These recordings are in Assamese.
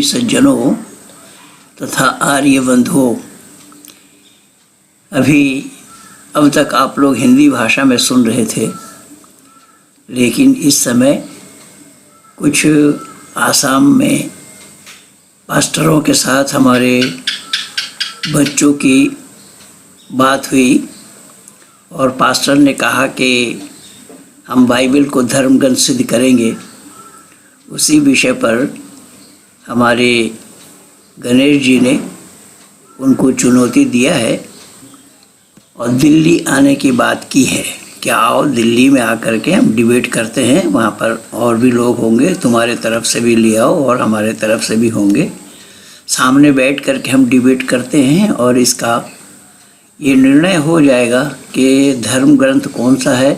सभी सज्जनों तथा आर्य बंधुओं, अब तक आप लोग हिंदी भाषा में सुन रहे थे, लेकिन इस समय कुछ आसाम में पास्टरों के साथ हमारे बच्चों की बात हुई और पास्टर ने कहा कि हम बाइबल को धर्म ग्रंथ सिद्ध करेंगे। उसी विषय पर हमारे गणेश जी ने उनको चुनौती दिया है और दिल्ली आने की बात की है कि आओ दिल्ली में आकर के हम डिबेट करते हैं, वहाँ पर और भी लोग होंगे, तुम्हारे तरफ से भी ले आओ और हमारे तरफ से भी होंगे, सामने बैठ कर के हम डिबेट करते हैं और इसका ये निर्णय हो जाएगा कि धर्म ग्रंथ कौन सा है,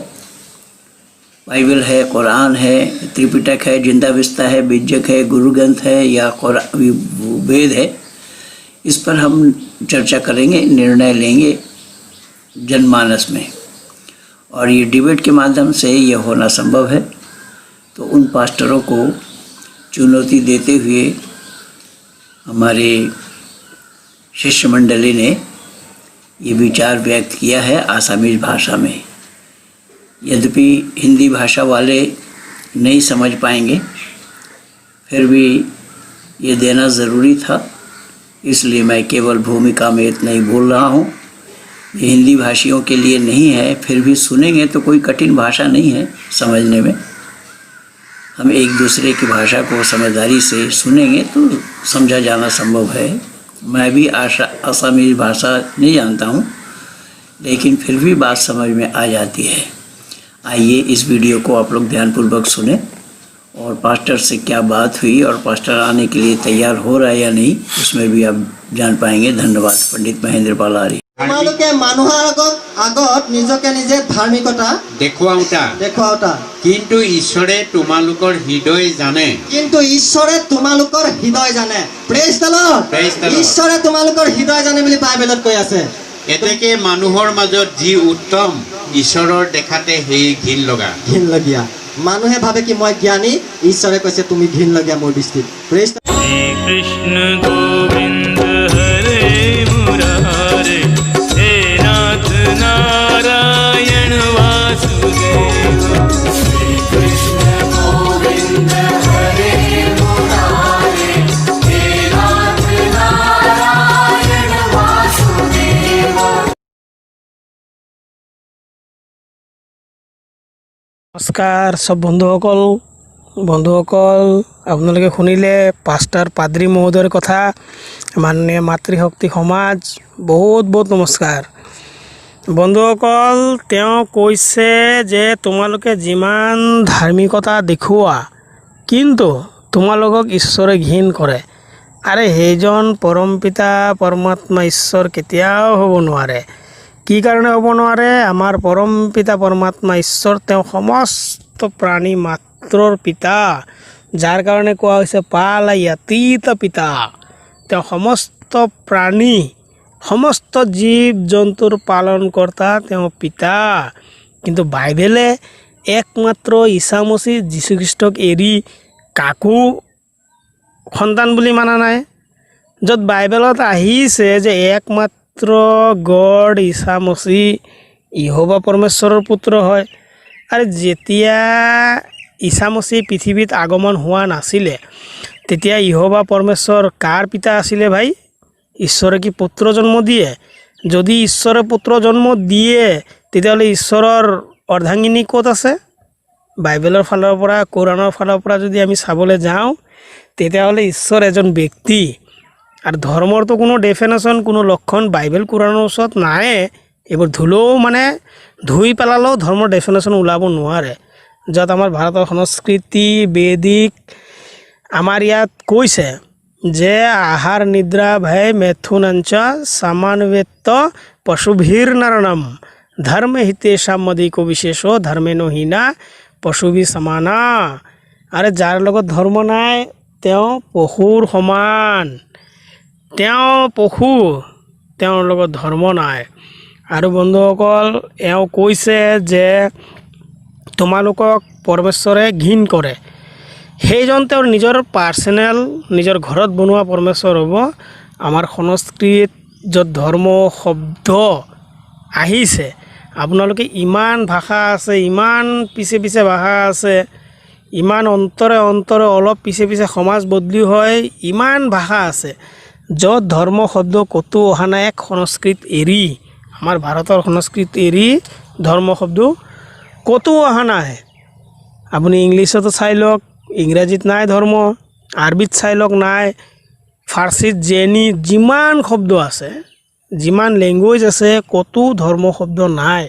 बाइबल है, कुरान है, त्रिपिटक है, जिंदाविस्ता है, बिज्जक है, गुरु ग्रंथ है या वेद है। इस पर हम चर्चा करेंगे, निर्णय लेंगे जनमानस में, और ये डिबेट के माध्यम से ये होना संभव है। तो उन पास्टरों को चुनौती देते हुए हमारे शिष्य मंडली ने ये विचार व्यक्त किया है आसामीज भाषा में। यद्यपि हिंदी भाषा वाले नहीं समझ पाएंगे, फिर भी ये देना ज़रूरी था, इसलिए मैं केवल भूमिका में इतना ही बोल रहा हूँ। ये हिंदी भाषियों के लिए नहीं है, फिर भी सुनेंगे तो कोई कठिन भाषा नहीं है समझने में। हम एक दूसरे की भाषा को समझदारी से सुनेंगे तो समझा जाना संभव है। मैं भी आसामी भाषा नहीं जानता हूँ, लेकिन फिर भी बात समझ में आ जाती है। आइए इस वीडियो को आप लोग ध्यानपूर्वक सुने और पास्टर से क्या बात हुई और पास्टर आने के लिए तैयार हो रहा है या नहीं, उसमें भी आप जान पाएंगे। धन्यवाद। पंडित महेंद्र पाल आर्य। তোমালোকে মানুহৰ আগত নিজকে নিজে ধাৰ্মিকতা দেখুৱাওতা, কিন্তু ঈশ্বৰে তোমালোকৰ হৃদয় জানে। Praise the lord. ঈশ্বৰে তোমালোকৰ হৃদয় জানে বুলি বাইবেলত কৈ আছে। এতেকে মানুহৰ মাজত যি উত্তম ঈশ্বৰৰ দেখাতে সেই ঘিনলগীয়া মানুহে ভাবে কি মই জ্ঞানী, ঈশ্বৰে কৈছে তুমি ঘিনলগীয়া মোৰ দৃষ্টিত। প্ৰেজ কৃষ্ণ গোবিন্দ হৰে মুৰাৰে হে নাথ নারায়ণ वासुदेव। श्री कृष्ण गोविंद हरे मुरारे हे नाथ नारायण वासुदेव। নমস্কাৰ সব বন্ধুসকল আপোনালোকে শুনিলে পাষ্টাৰ পাদ্ৰী মহোদয়ৰ কথা, মাননীয় মাতৃশক্তি সমাজ, বহুত বহুত নমস্কাৰ। বন্ধুসকল, তেওঁ কৈছে যে তোমালোকে যিমান ধাৰ্মিকতা দেখুওৱা কিন্তু তোমালোকক ঈশ্বৰে ঘৃণ কৰে। আৰে সেইজন পৰম পিতা পৰমাত্মা ঈশ্বৰ কেতিয়াও হ'ব নোৱাৰে। কি কাৰণে হ'ব নোৱাৰে? আমাৰ পৰম পিতা পৰমাত্মা ঈশ্বৰ তেওঁ সমস্ত প্ৰাণী মাত্ৰৰ পিতা, যাৰ কাৰণে কোৱা হৈছে পালায়াতীত পিতা। তেওঁ সমস্ত প্ৰাণী, সমস্ত জীৱ জন্তুৰ পালনকৰ্তা, তেওঁ পিতা। কিন্তু বাইবেলে একমাত্ৰ ঈশা মসীহ যীশুখ্ৰীষ্টক এৰি কাকো সন্তান বুলি মানা নাই। য'ত বাইবেলত আহিছে যে একমাত্ৰ গড ঈশা মসীহ ইহোৱা পৰমেশ্বৰৰ পুত্ৰ হয়। আৰু যেতিয়া ঈশা মসীহ পৃথিৱীত আগমন হোৱা নাছিলে তেতিয়া ইহোৱা পৰমেশ্বৰ কাৰ পিতা আছিলে ভাই? ঈশ্বৰে কি পুত্ৰ জন্ম দিয়ে? যদি ঈশ্বৰে পুত্ৰ জন্ম দিয়ে তেতিয়াহ'লে ঈশ্বৰৰ অৰ্ধাংগিনী ক'ত আছে? বাইবেলৰ ফালৰ পৰা, কোৰাণৰ ফালৰ পৰা যদি আমি চাবলৈ যাওঁ তেতিয়াহ'লে ঈশ্বৰ এজন ব্যক্তি। আৰু ধৰ্মৰতো কোনো ডেফিনেশ্যন, কোনো লক্ষণ বাইবেল কোৰাণৰ ওচৰত নাই। এইবোৰ ধুই পেলালেও ধৰ্মৰ ডেফিনেশ্যন ওলাব নোৱাৰে। য'ত আমাৰ ভাৰতৰ সংস্কৃতি বেদিক আমাৰ ইয়াত কৈছে যে আহাৰ নিদ্ৰা ভয় মেথুনাঞ্চ সামানবেত্ত পশুভীৰ নাৰণম ধৰ্ম হিতেশাম মদিকো বিশেষ ধৰ্মেনো হীনা পশুভি সমানা। আৰে যাৰ লগত ধৰ্ম নাই তেওঁ পশুৰ সমান, তেওঁ পশু, তেওঁৰ লগত ধৰ্ম নাই। আৰু বন্ধুসকল, এওঁ কৈছে যে তোমালোকক পৰমেশ্বৰে ঘৃণ কৰে। সেইজন তেওঁৰ নিজৰ পাৰ্চনেল নিজৰ ঘৰত বনোৱা পৰমেশ্বৰ হ'ব। আমাৰ সংস্কৃত য'ত ধৰ্ম শব্দ আহিছে, আপোনালোকে ইমান ভাষা আছে, ইমান পিছে পিছে ভাষা আছে, ইমান অন্তৰে অন্তৰে অলপ পিছে পিছে সমাজ বদলি হয়, ইমান ভাষা আছে য'ত ধৰ্ম শব্দ ক'তো অহা নাই। এক সংস্কৃত এৰি, আমাৰ ভাৰতৰ সংস্কৃত এৰি ধৰ্ম শব্দ ক'তো অহা নাই। আপুনি ইংলিছতো চাই লওক, ইংৰাজীত নাই ধৰ্ম, আৰবিত চাই লওক নাই, ফাৰ্চীত জেনি যিমান শব্দ আছে, যিমান লেংগুৱেজ আছে, ক'তো ধৰ্ম শব্দ নাই।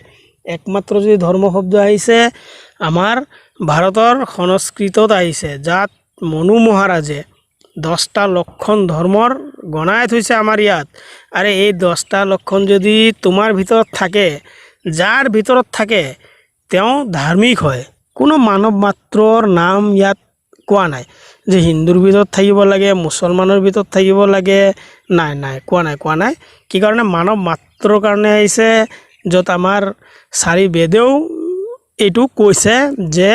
একমাত্ৰ যদি ধৰ্ম শব্দ আহিছে আমাৰ ভাৰতৰ সংস্কৃতত আহিছে, যাত মনু মহাৰাজে 10টা লক্ষণ ধৰ্মৰ গণাই থৈছে আমাৰ ইয়াত। আৰু এই 10টা লক্ষণ যদি তোমাৰ ভিতৰত থাকে, যাৰ ভিতৰত থাকে, তেওঁ ধাৰ্মিক হয়। কোনো মানৱ মাত্ৰৰ নাম ইয়াত কোৱা নাই যে হিন্দুৰ ভিতৰত থাকিব লাগে, মুছলমানৰ ভিতৰত থাকিব লাগে, নাই নাই কোৱা নাই। কি কাৰণে? মানৱ মাত্ৰৰ কাৰণে আহিছে, য'ত আমাৰ 4 বেদেও এইটো কৈছে যে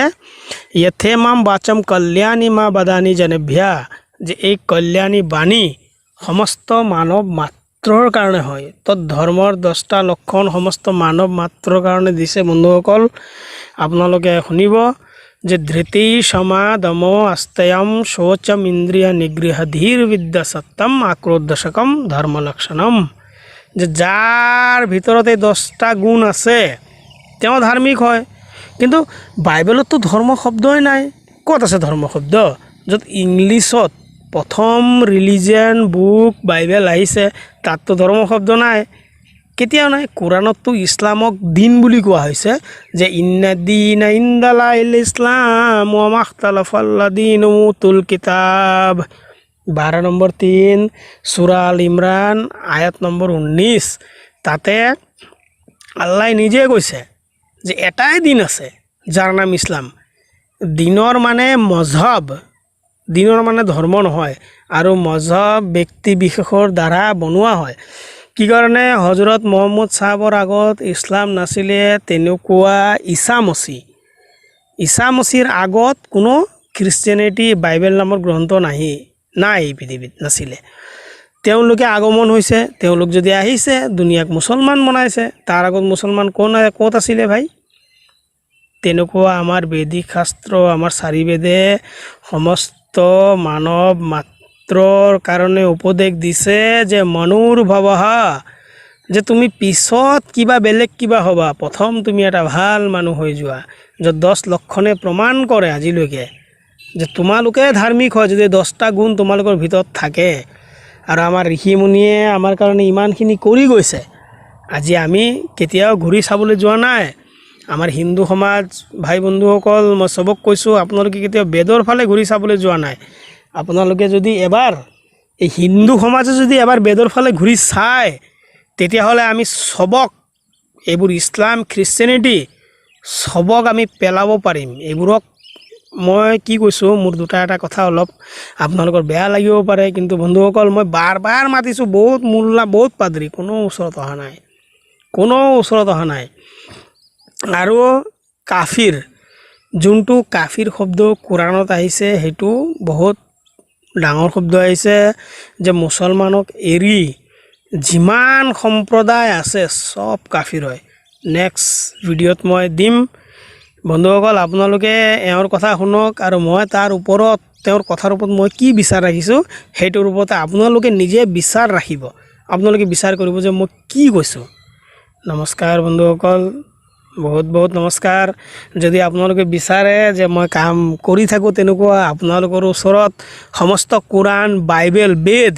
য়থে মাম বাচম কল্যাণী মা বাদানী জনেভ্যা, যে এই কল্যাণী বাণী সমস্ত মানৱ মাত্ৰৰ কাৰণে হয়। তত ধৰ্মৰ 10টা লক্ষণ সমস্ত মানৱ মাত্ৰৰ কাৰণে দিছে। বন্ধুসকল, আপোনালোকে শুনিব যে ধৃতি সমা দম আস্তেয়ম শৌচম ইন্দ্ৰিয় নিগৃহ ধীৰ বিদ্যা সত্যম আক্ৰোধশকম ধৰ্ম লক্ষণম, যে যাৰ ভিতৰত এই 10টা গুণ আছে তেওঁ ধাৰ্মিক হয়। কিন্তু বাইবেলততো ধৰ্ম শব্দই নাই। ক'ত আছে ধৰ্ম শব্দ? য'ত ইংলিছত প্ৰথম ৰিলিজিয়ন বুক বাইবেল আহিছে তাততো ধৰ্ম শব্দ নাই, কেতিয়াও নাই। কোৰাণততো ইছলামক দিন বুলি কোৱা হৈছে, যে ইন্নাদ্দিনা ইনদালাইল ইছলাম ওয়া মাখতালাফাল্লাযীনা উতুল কিতাব, 12 নম্বৰ 3 সূৰা আল ইমৰান আয়াত নম্বৰ 19। তাতে আল্লাহ নিজে কৈছে যে এটাই দিন আছে যাৰ নাম ইছলাম। দিনৰ মানে মজহব, দিনৰ মানে ধৰ্ম নহয়, আৰু মজহব ব্যক্তি বিশেষৰ দ্বাৰা বনোৱা হয়। কি কাৰণে? হজৰত মহম্মদ চাহাবৰ আগত ইছলাম নাছিলে, তেনেকুৱা ঈসা মছিৰ আগত কোনো খ্ৰীষ্টিয়ানিটি বাইবেল নামৰ গ্ৰন্থ নাই এই পৃথিৱীত, নাছিলে। তেওঁলোকে আগমন হৈছে, তেওঁলোক যদি আহিছে দুনিয়াক মুছলমান বনাইছে, তাৰ আগত মুছলমান ক'ত আছিলে ভাই? তেনেকুৱা আমাৰ বেদিক শাস্ত্ৰ, আমাৰ 4 বেদে সমস্ত মানৱ মাত্ৰৰ কাৰণে উপদেশ দিছে যে মনুৰ ভৱহা, যে তুমি পিছত কিবা বেলেগ কিবা হ'বা, প্ৰথম তুমি এটা ভাল মানুহ হৈ যোৱা। য'ত 10 লক্ষণে প্ৰমাণ কৰে আজিলৈকে যে তোমালোকে ধাৰ্মিক হয় যদি 10টা গুণ তোমালোকৰ ভিতৰত থাকে। আৰু আমাৰ ঋষিমুনিয়ে আমাৰ কাৰণে ইমানখিনি কৰি গৈছে। আজি আমি কেতিয়াও ঘূৰি চাবলৈ যোৱা নাই। আমাৰ হিন্দু সমাজ ভাই বন্ধুসকল, মই চবক কৈছোঁ, আপোনালোকে কেতিয়াও বেদৰ ফালে ঘূৰি চাবলৈ যোৱা নাই। আপোনালোকে যদি এবাৰ এই হিন্দু সমাজে যদি এবাৰ বেদৰ ফালে ঘূৰি চায়, তেতিয়াহ'লে আমি চবক, এইবোৰ ইছলাম খ্ৰীষ্টিয়ানিটি চবক আমি পেলাব পাৰিম। এইবোৰক মই কি কৈছোঁ, মোৰ এটা কথা অলপ আপোনালোকৰ বেয়া লাগিব পাৰে, কিন্তু বন্ধুসকল মই বাৰ মাতিছোঁ, বহুত মোল্লা, বহুত পাদ্ৰী, কোনো ওচৰত অহা নাই। আৰু কাফিৰ, যোনটো কাফিৰ শব্দ কোৰাণত আহিছে, সেইটো বহুত ডাঙৰ শব্দ আহিছে, যে মুছলমানক এৰি যিমান সম্প্ৰদায় আছে চব কাফিৰ হয়। নেক্সট ভিডিঅ'ত মই দিম। বন্ধুসকল, আপোনালোকে এওঁৰ কথা শুনক, আৰু মই তাৰ ওপৰত, তেওঁৰ কথাৰ ওপৰত মই কি বিচাৰ ৰাখিছোঁ সেইটোৰ ওপৰতে আপোনালোকে নিজে বিচাৰ ৰাখিব। আপোনালোকে বিচাৰ কৰিব যে মই কি কৈছোঁ। নমস্কাৰ বন্ধুসকল, বহুত বহুত নমস্কাৰ। যদি আপোনালোকে বিচাৰে যে মই কাম কৰি থাকোঁ তেনেকুৱা আপোনালোকৰ ওচৰত সমস্ত কোৰাণ, বাইবেল, বেদ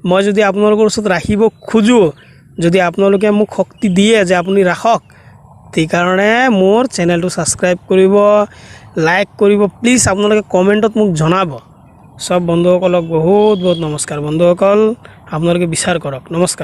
মই যদি আপোনালোকৰ ওচৰত ৰাখিব খোজোঁ, যদি আপোনালোকে মোক শক্তি দিয়ে যে আপুনি ৰাখক, সেইকাৰণে মোৰ চেনেলটো ছাবস্ক্ৰাইব কৰিব, লাইক কৰিব, প্লিজ আপোনালোকে কমেণ্টত মোক জনাব। সব বন্ধুসকলক বহুত বহুত নমস্কাৰ। বন্ধুসকল, আপোনালোকে বিচাৰ কৰক। নমস্কাৰ।